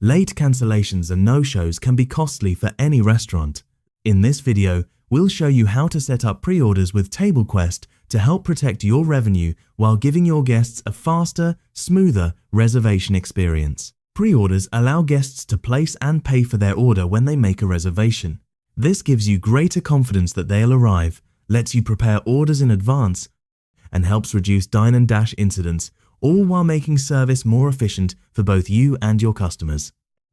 Late cancellations and no-shows can be costly for any restaurant. In this video, we'll show you how to set up pre-orders with TableQuest to help protect your revenue while giving your guests a faster, smoother reservation experience. Pre-orders allow guests to place and pay for their order when they make a reservation. This gives you greater confidence that they'll arrive, lets you prepare orders in advance, and helps reduce dine and dash incidents, all while making service more efficient for both you and your customers.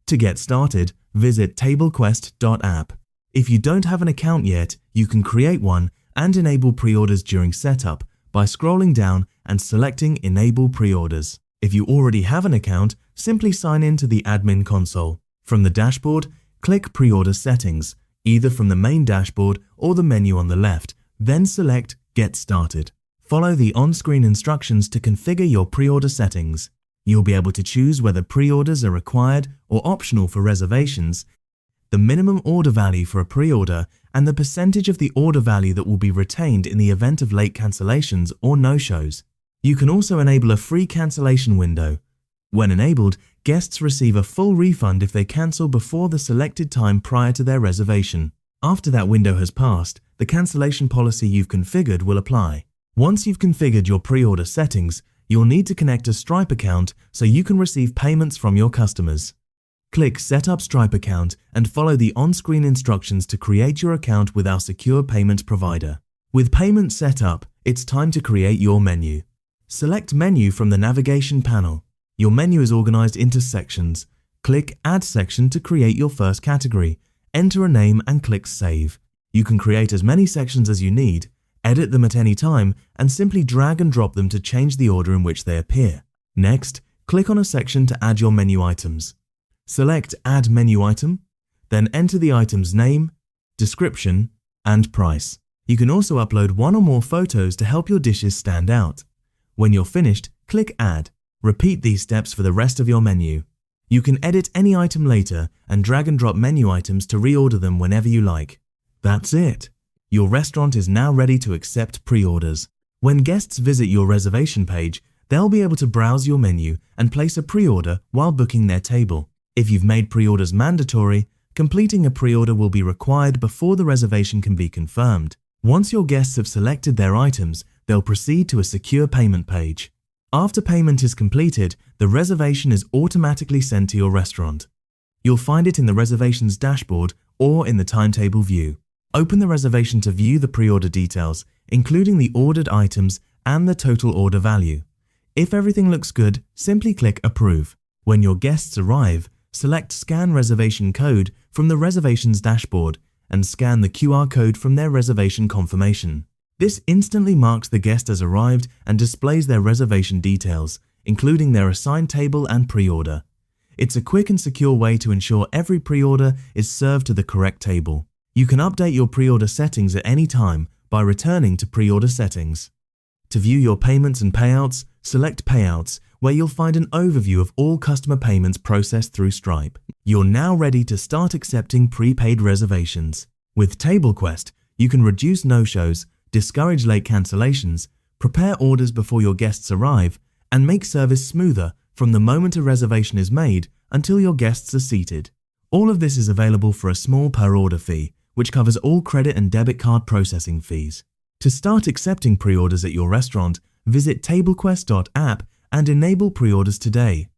To get started, visit tablequest.app. If you don't have an account yet, you can create one and enable pre-orders during setup by scrolling down and selecting Enable Pre-orders. If you already have an account, simply sign in to the admin console. From the dashboard, click Pre-order Settings, either from the main dashboard or the menu on the left, then select Get Started. Follow the on-screen instructions to configure your pre-order settings. You'll be able to choose whether pre-orders are required or optional for reservations, the minimum order value for a pre-order, and the percentage of the order value that will be retained in the event of late cancellations or no-shows. You can also enable a free cancellation window. When enabled, guests receive a full refund if they cancel before the selected time prior to their reservation. After that window has passed, the cancellation policy you've configured will apply. Once you've configured your pre-order settings, you'll need to connect a Stripe account so you can receive payments from your customers. Click Set up Stripe account and follow the on-screen instructions to create your account with our secure payment provider. With payment set up, it's time to create your menu. Select Menu from the navigation panel. Your menu is organized into sections. Click Add Section to create your first category. Enter a name and click Save. You can create as many sections as you need, edit them at any time, and simply drag and drop them to change the order in which they appear. Next, click on a section to add your menu items. Select Add Menu Item, then enter the item's name, description, and price. You can also upload one or more photos to help your dishes stand out. When you're finished, click Add. Repeat these steps for the rest of your menu. You can edit any item later and drag and drop menu items to reorder them whenever you like. That's it. Your restaurant is now ready to accept pre-orders. When guests visit your reservation page, they'll be able to browse your menu and place a pre-order while booking their table. If you've made pre-orders mandatory, completing a pre-order will be required before the reservation can be confirmed. Once your guests have selected their items, they'll proceed to a secure payment page. After payment is completed, the reservation is automatically sent to your restaurant. You'll find it in the reservations dashboard or in the timetable view. Open the reservation to view the pre-order details, including the ordered items and the total order value. If everything looks good, simply click Approve. When your guests arrive, select Scan Reservation Code from the reservations dashboard and scan the QR code from their reservation confirmation. This instantly marks the guest as arrived and displays their reservation details, including their assigned table and pre-order. It's a quick and secure way to ensure every pre-order is served to the correct table. You can update your pre-order settings at any time by returning to Pre-order Settings. To view your payments and payouts, select Payouts, where you'll find an overview of all customer payments processed through Stripe. You're now ready to start accepting prepaid reservations. With TableQuest, you can reduce no-shows, discourage late cancellations, prepare orders before your guests arrive, and make service smoother from the moment a reservation is made until your guests are seated. All of this is available for a small per-order fee, which covers all credit and debit card processing fees. To start accepting pre-orders at your restaurant, visit tablequest.app and enable pre-orders today.